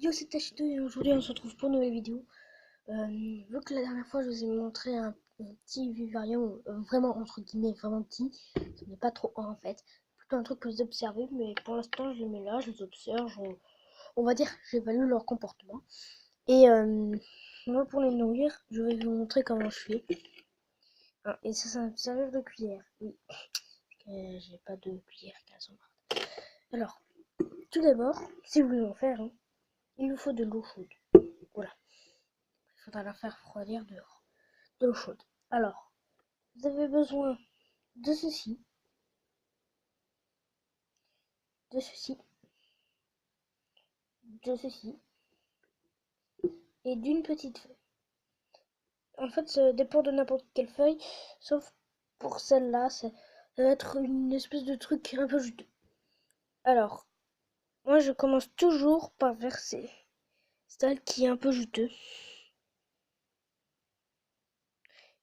Yo, c'est Tachito et aujourd'hui on se retrouve pour une nouvelle vidéo. Vu que la dernière fois je vous ai montré un petit vivarium, vraiment entre guillemets, vraiment petit, ce n'est pas trop un en fait, plutôt un truc que vous observez, mais pour l'instant je les mets là, je les observe, on va dire j'évalue leur comportement. Et moi pour les nourrir, je vais vous montrer comment je fais. Ah, et ça me sert de cuillère, oui, j'ai pas de cuillère car elles sont mortes. Alors, tout d'abord, si vous voulez en faire, hein, il vous faut de l'eau chaude. Voilà. Il faudra la faire refroidir dehors. De l'eau chaude. Alors, vous avez besoin de ceci, de ceci, de ceci et d'une petite feuille. En fait, ça dépend de n'importe quelle feuille, sauf pour celle-là, ça va être une espèce de truc un peu juteux. Alors, moi je commence toujours par verser celle qui est un peu juteux,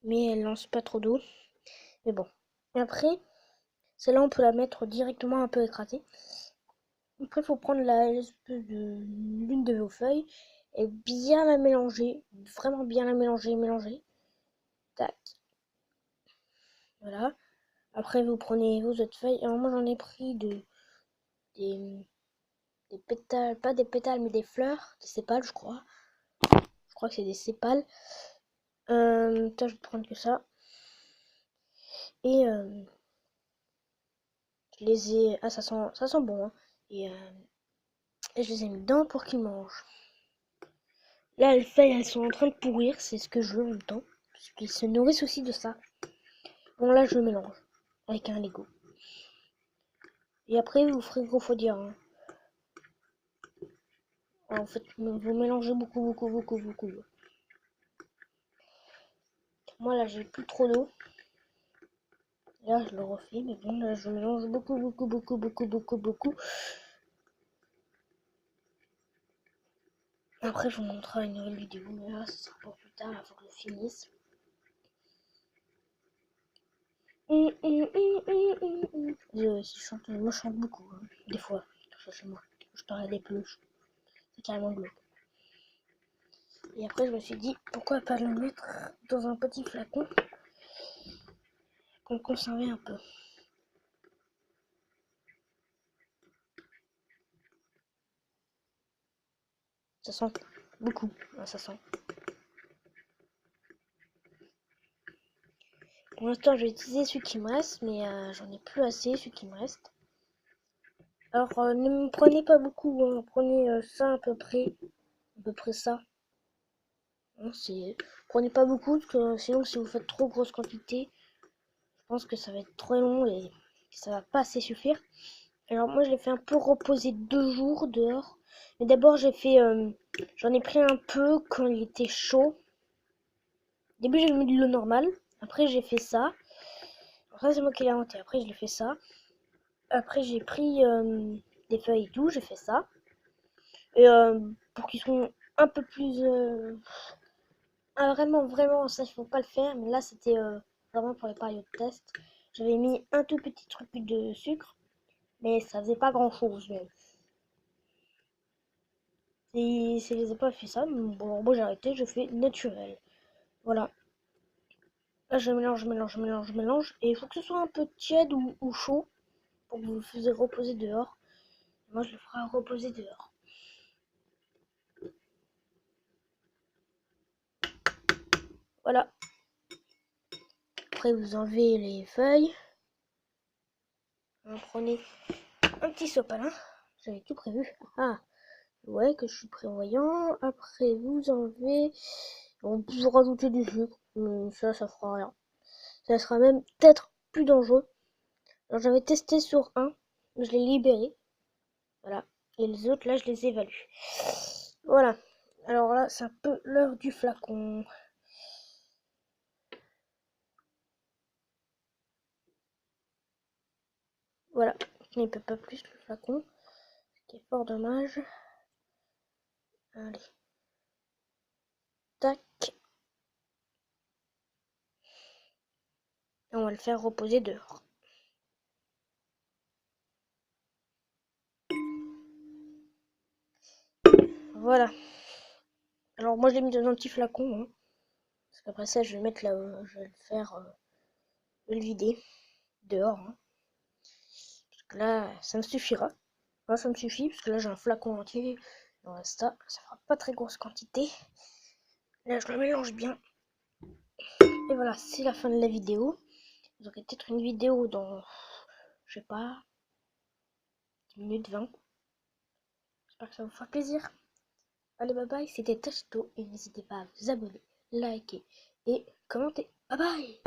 mais elle lance pas trop d'eau. Mais bon. Et après, celle-là on peut la mettre directement un peu écrasée. Après, il faut prendre l'espèce de l'une de vos feuilles et bien la mélanger, vraiment bien la mélanger. Tac, voilà. Après, vous prenez vos autres feuilles. Alors, moi, j'en ai pris des, des pétales, pas des pétales, mais des fleurs, des sépales, je crois. Je crois que c'est des sépales. Je vais prendre que ça. Et je les ai. Ah, ça sent bon, hein. Et je les ai mis dedans pour qu'ils mangent. Là, les feuilles, elles sont en train de pourrir, c'est ce que je veux en même temps. Parce qu'ils se nourrissent aussi de ça. Bon, là, je mélange avec un Lego. Et après, vous ferez refroidir. Hein. En fait, vous mélangez beaucoup. Moi, là, j'ai plus trop d'eau. Là, je le refais, mais bon, là, je mélange beaucoup. Après, je vous montrerai une nouvelle vidéo, mais là, ce sera pour plus tard, il faut que je finisse. Désolé si je chante, moi je chante beaucoup, hein, des fois, chez moi. Je parle des peluches, c'est carrément glauque. Et après, je me suis dit, pourquoi pas le mettre dans un petit flacon pour le conserver un peu. Ça sent beaucoup, ça sent. Pour l'instant, je vais utiliser celui qui me reste, mais j'en ai plus assez, celui qui me reste. Alors, ne me prenez pas beaucoup, hein, prenez ça à peu près ça. Hein, prenez pas beaucoup, parce que sinon, si vous faites trop grosse quantité, je pense que ça va être trop long et que ça va pas assez suffire. Alors, moi, je l'ai fait un peu reposer 2 jours dehors. Mais d'abord, j'en ai pris un peu quand il était chaud. Au début, j'ai mis de l'eau normale. Après, j'ai fait ça. Après, c'est moi qui l'ai inventé. Après, je l'ai fait ça. Après, j'ai pris des feuilles et tout. J'ai fait ça. Et pour qu'ils soient un peu plus... vraiment, ça, il faut pas le faire. Mais là, c'était vraiment pour les périodes de test. J'avais mis un tout petit truc de sucre. Mais ça faisait pas grand-chose. Et si je les ai pas fait ça, bon, moi j'ai arrêté, je fais naturel. Voilà. Là, je mélange. Et il faut que ce soit un peu tiède ou chaud pour que vous le faisiez reposer dehors. Moi, je le ferai reposer dehors. Voilà. Après, vous enlevez les feuilles. Vous prenez un petit sopalin. J'avais tout prévu. Ah, ouais, que je suis prévoyant. Après, vous enlevez. On peut rajouter du sucre. Mais ça fera rien. Ça sera même peut-être plus dangereux. Alors, j'avais testé sur un. Je l'ai libéré. Voilà. Et les autres, là, je les évalue. Voilà. Alors là, c'est un peu l'heure du flacon. Voilà. Il ne peut pas plus le flacon. Ce qui est fort dommage. Allez. Tac. Et on va le faire reposer dehors. Voilà. Alors moi je l'ai mis dans un petit flacon. Hein. Parce qu'après ça je vais mettre là, je vais le faire, je vais le vider dehors. Hein. Parce que là ça me suffira. Là ça me suffit parce que là j'ai un flacon entier. Il en reste ça fera pas très grosse quantité. Là je le mélange bien. Et voilà, c'est la fin de la vidéo. Vous aurez peut-être une vidéo dans, je sais pas, 10 minutes 20. J'espère que ça vous fera plaisir. Allez, bye bye, c'était Tachito et n'hésitez pas à vous abonner, liker et commenter. Bye bye!